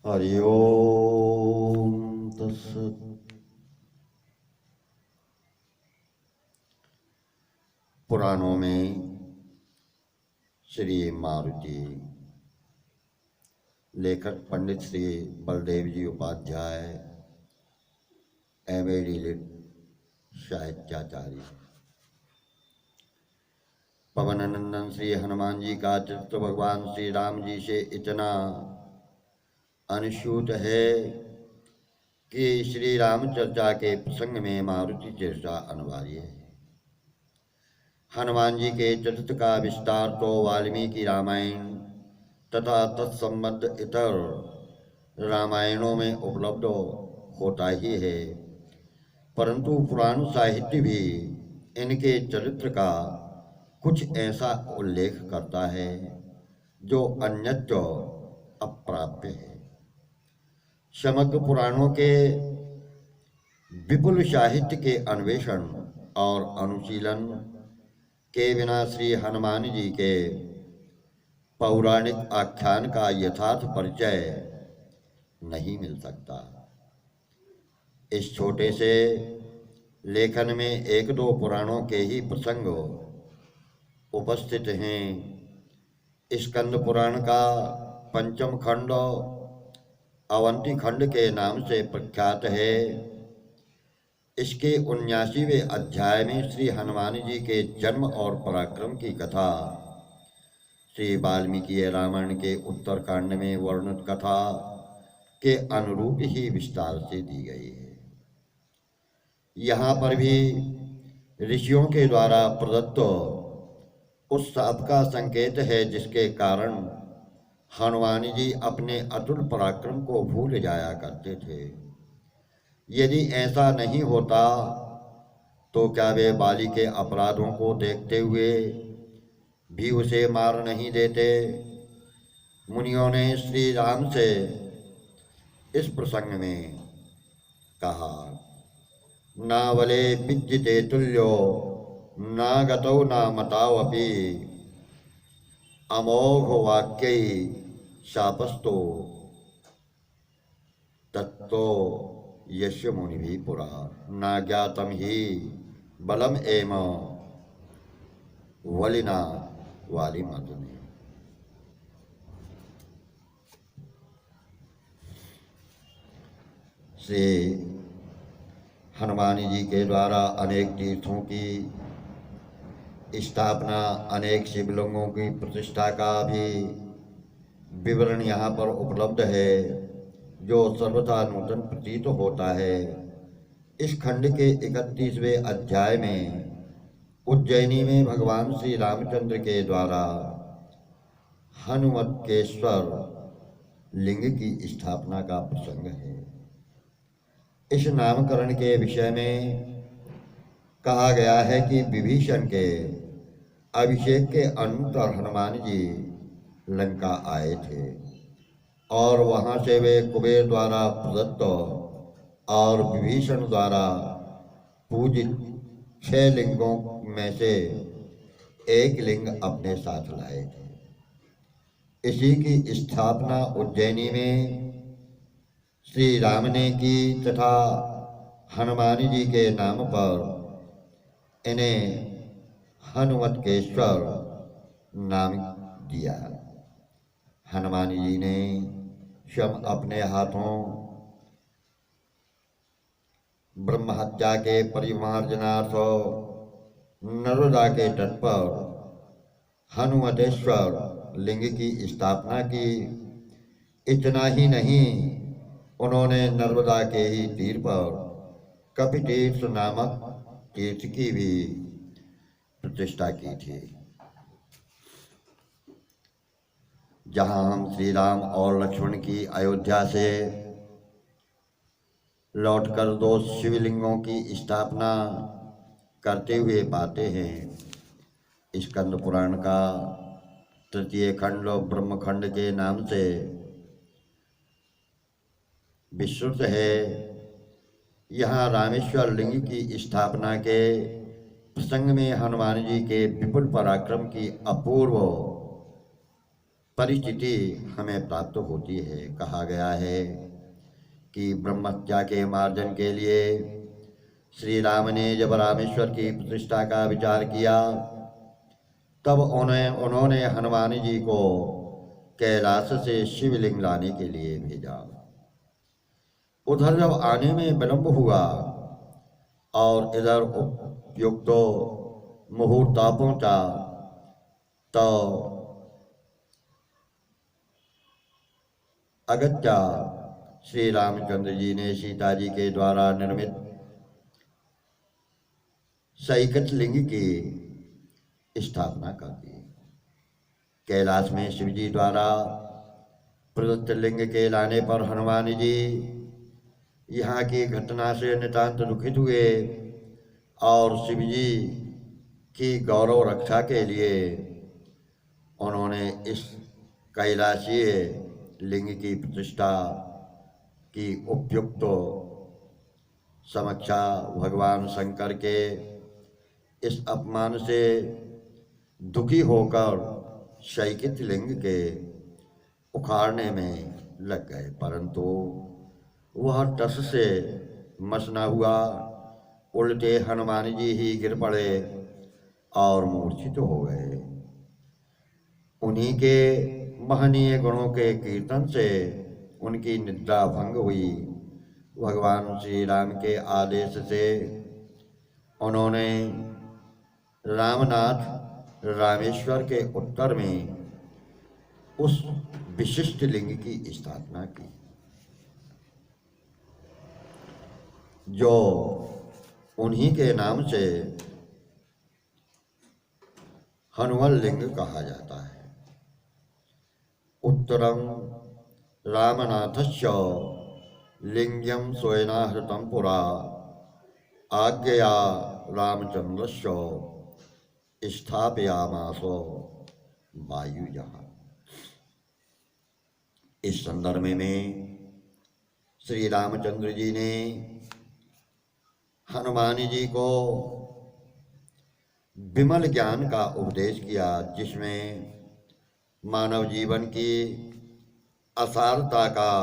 हरि ओम तत्सत्। पुराणों में श्री मारुति, लेखक पंडित श्री बलदेव जी उपाध्याय, एम.ए. डी.लिट. साहित्याचार्य। पवन नंदन श्री हनुमान जी का चरित्र भगवान श्री राम जी से इतना अनुसूत है कि श्री राम चर्चा के प्रसंग में मारुति चर्चा अनिवार्य है। हनुमान जी के चरित्र का विस्तार तो वाल्मीकि रामायण तथा तत्संबद्ध इतर रामायणों में उपलब्ध होता ही है, परंतु पुराण साहित्य भी इनके चरित्र का कुछ ऐसा उल्लेख करता है जो अन्यत्र अप्राप्य है। समग्र पुराणों के विपुल साहित्य के अन्वेषण और अनुशीलन के बिना श्री हनुमान जी के पौराणिक आख्यान का यथार्थ परिचय नहीं मिल सकता। इस छोटे से लेखन में एक दो पुराणों के ही प्रसंग उपस्थित हैं। स्कंद पुराण का पंचम खंड अवंती खंड के नाम से प्रख्यात है। इसके 79वें अध्याय में श्री हनुमान जी के जन्म और पराक्रम की कथा श्री वाल्मीकि रामायण के उत्तरकांड में वर्णित कथा के अनुरूप ही विस्तार से दी गई है। यहाँ पर भी ऋषियों के द्वारा प्रदत्त उस शाप का संकेत है जिसके कारण हनुमान जी अपने अतुल पराक्रम को भूल जाया करते थे। यदि ऐसा नहीं होता तो क्या वे बाली के अपराधों को देखते हुए भी उसे मार नहीं देते? मुनियों ने श्री राम से इस प्रसंग में कहा, ना वले विद्यते तुल्यो ना गतौ ना मतावपि अमोघ वाक्यै शापस्तो तत्तो यस्य मुनिभिः पुरा ना ज्ञातम ही बलम एम वलिना वालिमर्दने। श्री हनुमान जी के द्वारा अनेक तीर्थों की स्थापना, अनेक शिवलिंगों की प्रतिष्ठा का भी विवरण यहाँ पर उपलब्ध है, जो सर्वथा नूतन प्रतीत होता है। इस खंड के 31वें अध्याय में उज्जैनी में भगवान श्री रामचंद्र के द्वारा हनुमत्केश्वर लिंग की स्थापना का प्रसंग है। इस नामकरण के विषय में कहा गया है कि विभीषण के अभिषेक के अनंतर हनुमान जी लंका आए थे और वहां से वे कुबेर द्वारा प्रदत्त और विभीषण द्वारा पूजित 6 लिंगों में से एक लिंग अपने साथ लाए थे। इसी की स्थापना उज्जैनी में श्री राम ने की तथा हनुमान जी के नाम पर इन्हें हनुमत्केश्वर नाम दिया। हनुमान जी ने स्वयं अपने हाथों ब्रह्म हत्या के परिमार्जनार्थ नर्मदा के तट पर हनुमतेश्वर लिंग की स्थापना की। इतना ही नहीं, उन्होंने नर्मदा के ही तीर पर कपितीर्थ नामक तीर्थ की भी प्रतिष्ठा की थी, जहां हम श्री राम और लक्ष्मण की अयोध्या से लौटकर 2 शिवलिंगों की स्थापना करते हुए पाते हैं। स्कंद पुराण का 3 खंड ब्रह्मखंड के नाम से विस्तृत है। यहाँ रामेश्वर लिंग की स्थापना के प्रसंग में हनुमान जी के विपुल पराक्रम की अपूर्व परिस्थिति हमें प्राप्त होती है। कहा गया है कि ब्रह्महत्या के मार्जन के लिए श्री राम ने जब रामेश्वर की प्रतिष्ठा का विचार किया, तब उन्होंने हनुमान जी को कैलाश से शिवलिंग लाने के लिए भेजा। उधर जब आने में विलंब हुआ और इधर उपयुक्त मुहूर्त पहुंचा, तो अगत्या श्री रामचंद्र जी ने सीता जी के द्वारा निर्मित सैकत लिंग की स्थापना कर दी। कैलाश में शिव जी द्वारा प्रदत्त लिंग के लाने पर हनुमान जी यहाँ की घटना से नितांत दुखित हुए और शिव जी की गौरव रक्षा के लिए उन्होंने इस कैलाशीय लिंग की प्रतिष्ठा की उपयुक्त समक्षा भगवान शंकर के इस अपमान से दुखी होकर शैकित लिंग के उखाड़ने में लग गए, परंतु वह टस से मस न हुआ। उल्टे हनुमान जी ही गिर पड़े और मूर्छित हो गए। उन्हीं के महनीय गुणों के कीर्तन से उनकी निद्रा भंग हुई। भगवान श्री राम के आदेश से उन्होंने रामनाथ रामेश्वर के उत्तर में उस विशिष्ट लिंग की स्थापना की, जो उन्हीं के नाम से हनुमल लिंग कहा जाता है। उत्तरम रामनाथस्य लिंगम स्वयनाहृतं पुरा आज्ञया रामचंद्रस्य स्थापयामासो वायुजः। इस संदर्भ में श्री रामचंद्र जी ने हनुमान जी को विमल ज्ञान का उपदेश किया, जिसमें मानव जीवन की असारता का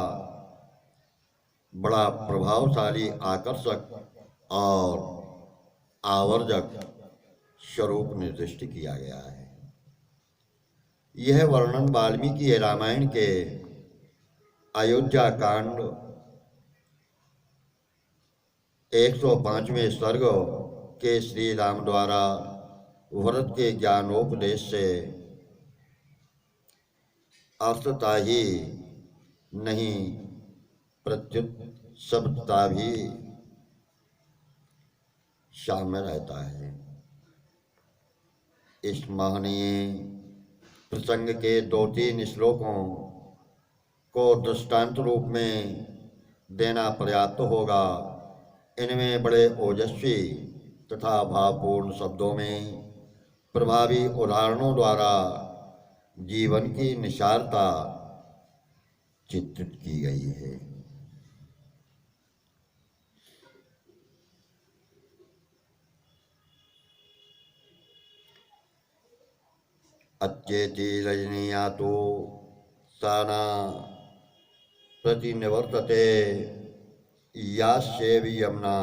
बड़ा प्रभावशाली आकर्षक और आवर्जक स्वरूप निर्दिष्ट किया गया है। यह वर्णन वाल्मीकि रामायण के अयोध्या कांड 105वें सर्ग के श्री राम द्वारा भरत के ज्ञानोपदेश से अर्थता ही नहीं प्रत्युत शब्दता भी शामिल रहता है। इस महनीय प्रसंग के 2-3 श्लोकों को दृष्टांत रूप में देना पर्याप्त होगा। इनमें बड़े ओजस्वी तथा भावपूर्ण शब्दों में प्रभावी उदाहरणों द्वारा जीवन की निसारता चित्रित की गई है। अच्चेति रजनीया तो साना प्रतिनिवर्तते यास्येव यमुना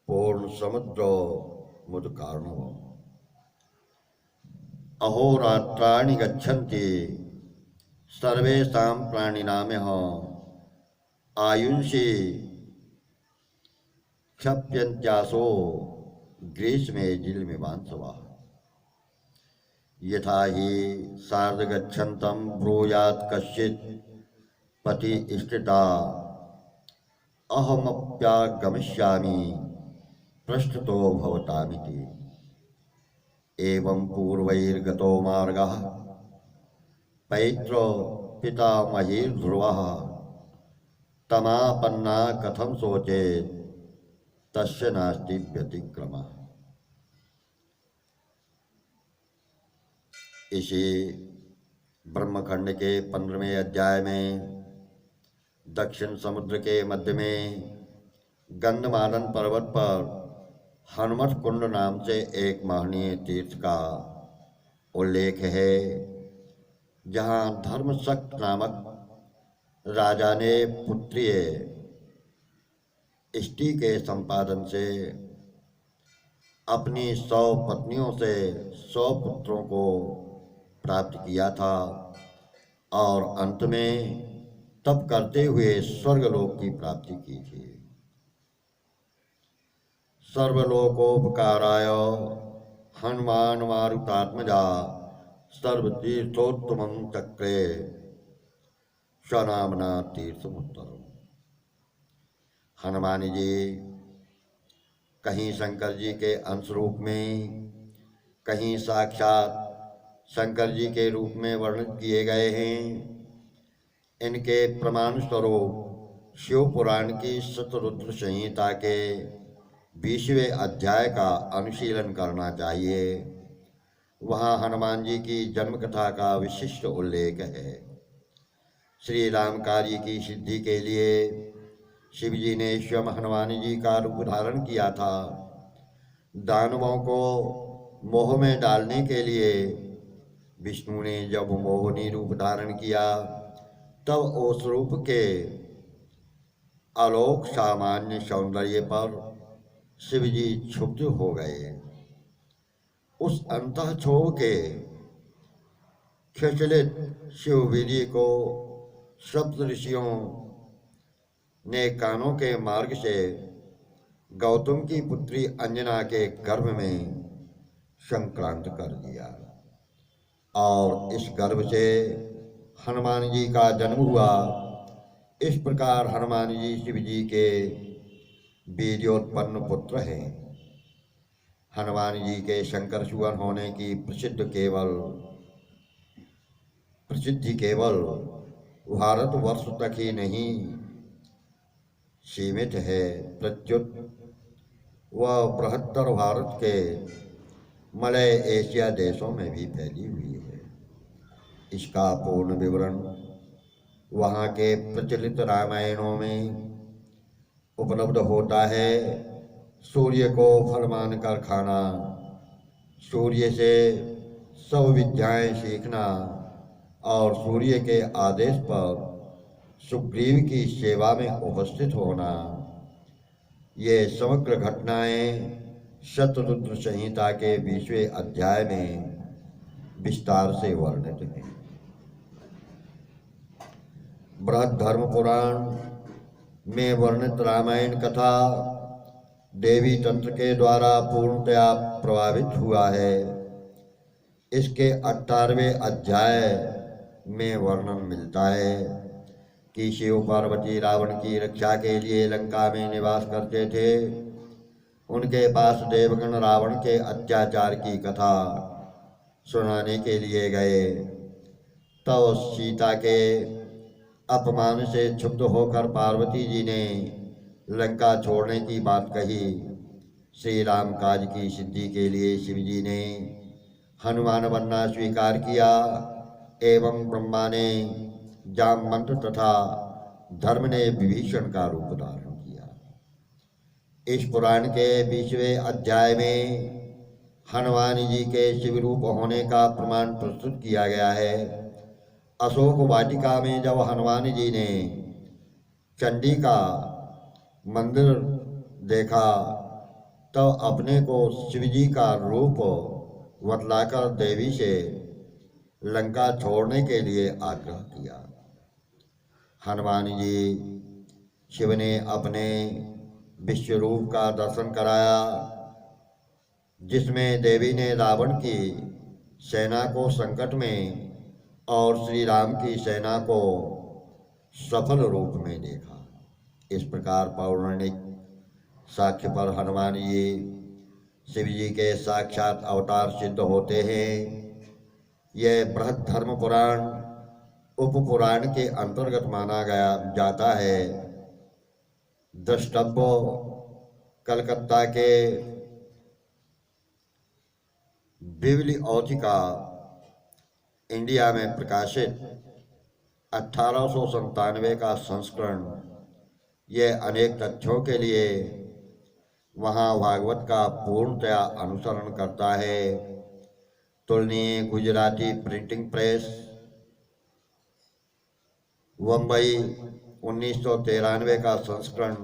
पूर्ण समुद्रो मुदकार्णव। अहोरात्राणि गच्छन्ति सर्वेषां प्राणिनामः आयुंषि क्षप्यन्त्यासो ग्रीष्मे जिलमिवांसवः। यथा हि सार्धगच्छन्तं ब्रूयात् कश्चित् पति इष्टिता अहमप्यागमिष्यामि पृष्ठतो भवतामिति। एवं पूर्वैर्गतो मार्गः पैत्र पितामहीर्ध्रुवः तमापन्ना कथं शोचेत् तस्य नास्ति व्यतिक्रमः। इसी ब्रह्मखंड के 15वें अध्याय में दक्षिण समुद्र के मध्य में गंधमादन पर्वत पर हनुमत कुंड नाम से एक महनीय तीर्थ का उल्लेख है। जहाँ धर्मशक्त नामक राजा ने पुत्रीय इष्टि के संपादन से अपनी 100 पत्नियों से 100 पुत्रों को प्राप्त किया था और अंत में तप करते हुए स्वर्गलोक की प्राप्ति की थी। सर्वलोकोपकाराय हनुमान मारुतात्मजा सर्वतीर्थोत्तमं चक्रे स्वनामना तीर्थमुत्तरम। हनुमान जी कहीं शंकर जी के अंश रूप में, कहीं साक्षात शंकर जी के रूप में वर्णित किए गए हैं। इनके प्रमाण स्वरूप शिव पुराण की शतरुद्र संहिता के 20वें अध्याय का अनुशीलन करना चाहिए। वहाँ हनुमान जी की जन्म कथा का विशिष्ट उल्लेख है। श्री राम कार्य की सिद्धि के लिए शिव जी ने स्वयं हनुमान जी का रूप धारण किया था। दानवों को मोह में डालने के लिए विष्णु ने जब मोहिनी रूप धारण किया, तब उस रूप के आलोक सामान्य सौंदर्य पर शिव जी क्षुब्ध हो गए। उस अंतःक्षोभ के खिचलित शिववीर्य को सप्त ऋषियों ने कानों के मार्ग से गौतम की पुत्री अंजना के गर्भ में संक्रांत कर दिया और इस गर्भ से हनुमान जी का जन्म हुआ। इस प्रकार हनुमान जी शिव जी के वीर्योत्पन्न पुत्र हैं। हनुमान जी के शंकर सुवन होने की प्रसिद्धि केवल भारतवर्ष तक ही नहीं सीमित है, प्रत्युत वह बृहत्तर भारत के मलय एशिया देशों में भी फैली हुई है। इसका पूर्ण विवरण वहाँ के प्रचलित रामायणों में उपलब्ध होता है। सूर्य को फल मानकर खाना, सूर्य से सब विद्याएं सीखना और सूर्य के आदेश पर सुग्रीव की सेवा में उपस्थित होना, ये समग्र घटनाएं शतरुद्र संहिता के 20वें अध्याय में विस्तार से वर्णित हैं। बृहद धर्म पुराण में वर्णित रामायण कथा देवी तंत्र के द्वारा पूर्णतया प्रभावित हुआ है। इसके 18वें अध्याय में वर्णन मिलता है कि शिव पार्वती रावण की रक्षा के लिए लंका में निवास करते थे। उनके पास देवगण रावण के अत्याचार की कथा सुनाने के लिए गए। तब सीता के अपमान से क्षुब्ध होकर पार्वती जी ने लंका छोड़ने की बात कही। श्री राम काज की सिद्धि के लिए शिव जी ने हनुमान बनना स्वीकार किया एवं ब्रह्मा ने जामवंत तथा धर्म ने विभीषण का रूप धारण किया। इस पुराण के 20वें अध्याय में हनुमान जी के शिव रूप होने का प्रमाण प्रस्तुत किया गया है। अशोक वाटिका में जब हनुमान जी ने चंडी का मंदिर देखा, तब अपने को शिवजी का रूप बतलाकर देवी से लंका छोड़ने के लिए आग्रह किया। हनुमान जी शिव ने अपने विश्वरूप का दर्शन कराया, जिसमें देवी ने रावण की सेना को संकट में और श्री राम की सेना को सफल रूप में देखा। इस प्रकार पौराणिक साक्ष्य पर हनुमान जी शिव जी के साक्षात अवतार सिद्ध होते हैं। यह बृहद धर्म पुराण उप पुराण के अंतर्गत माना जाता है। द्रष्टव्य कलकत्ता के बिब्लियोथिका इंडिया में प्रकाशित 1897 का संस्करण यह अनेक तथ्यों के लिए वहाँ भागवत का पूर्णतया अनुसरण करता है। तुलनीय गुजराती प्रिंटिंग प्रेस मुंबई 1993 का संस्करण,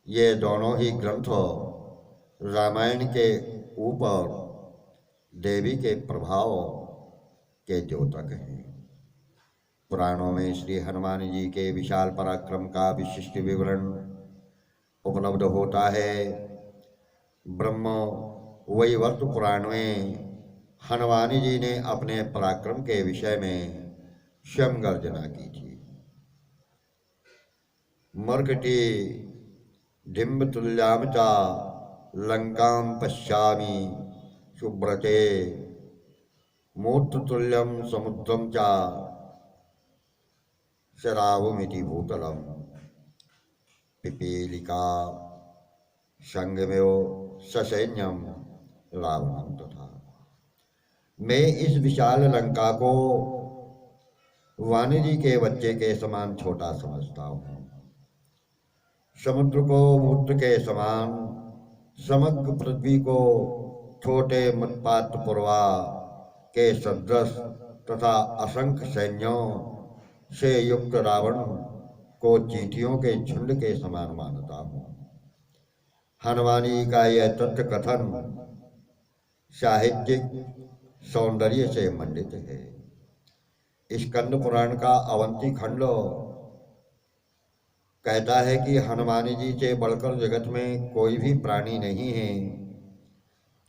ये दोनों ही ग्रंथ रामायण के ऊपर देवी के प्रभाव के द्योतक हैं। पुराणों में श्री हनुमान जी के विशाल पराक्रम का विशिष्ट विवरण उपलब्ध होता है। ब्रह्म वैवर्त पुराण में हनुमान जी ने अपने पराक्रम के विषय में स्वयं गर्जना की थी। मर्कटी डिम्बतुल्याम चा लंकां पश्यामि शुभ्रते मूर्ततुल्यं समुद्रं चा शरावमिति भूतलम पिपीलिका संगमेव ससैन्यम रावणं तथा। मैं इस विशाल लंका को वानरी के बच्चे के समान छोटा समझता हूँ। समुद्र को मूर्त के समान, समग्र पृथ्वी को छोटे मतपात पुरवा के सदृश तथा असंख्य सैन्यों से युक्त रावण को चींटियों के झुंड के समान मानता हूँ। हनुमानी का यह तथ्य कथन साहित्यिक सौंदर्य से मंडित है। स्कंद पुराण का अवंती खंड कहता है कि हनुमान जी से बढ़कर जगत में कोई भी प्राणी नहीं है।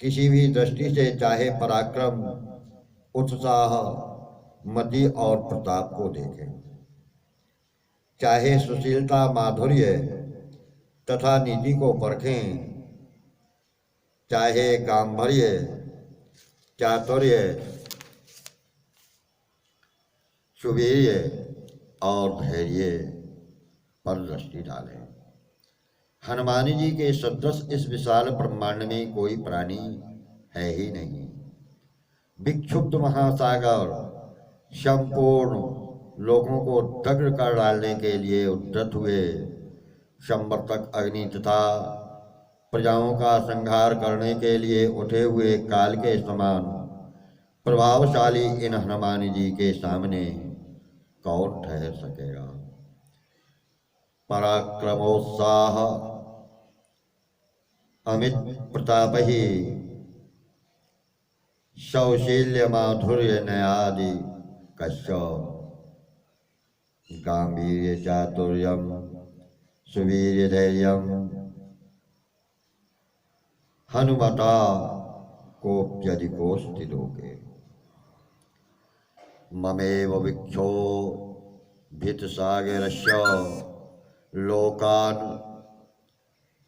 किसी भी दृष्टि से चाहे पराक्रम, उत्साह, मति और प्रताप को देखें, चाहे सुशीलता, माधुर्य तथा नीति को परखें, चाहे गांधर्य, चातुर्य, सुवीर्य और धैर्य पर दृष्टि डालें। हनुमान जी के सदृश इस विशाल ब्रह्मांड में कोई प्राणी है ही नहीं। विक्षुब्ध महासागर संपूर्ण लोगों को दग्ध कर डालने के लिए उद्यत हुए संवर्तक अग्नि तथा प्रजाओं का संहार करने के लिए उठे हुए काल के समान प्रभावशाली इन हनुमान जी के सामने कौन ठहर सकेगा। पराक्रमोत्साह अमित प्रताप ही सौशील्य माधुर्य नयादि कश्य गांभीर्य चातुर्यम सुवीर्य धैर्यम हनुमता कोप्यधिकोस्ति लोके ममेव विक्षो भितसागरस्य लोकान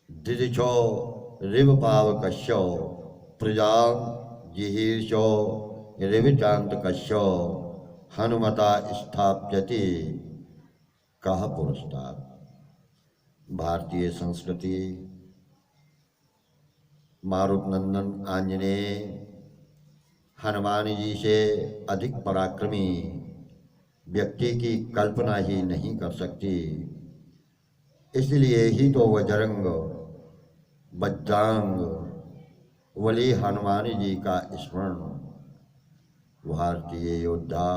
दिदिशो रिवपावकस्य प्रजां जिहीर्षो रिविचान्तकस्य हनुमता स्थाप्यति कः पुरस्तात्। भारतीय संस्कृति मारुतनंदन आंजनेय हनुमान जी से अधिक पराक्रमी व्यक्ति की कल्पना ही नहीं कर सकती। इसलिए ही तो वज्रंग बज्रांग वली हनुमान जी का स्मरण भारतीय योद्धा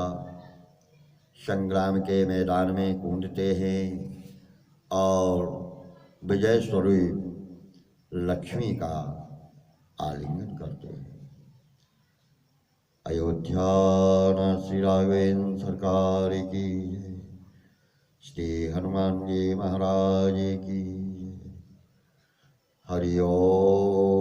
संग्राम के मैदान में कूदते हैं और विजय स्वरूप लक्ष्मी का आलिंगन करते हैं। अयोध्या श्री राघवेंद्र सरकार की जय। श्री हनुमान जी महाराज की जय। हरि ओम।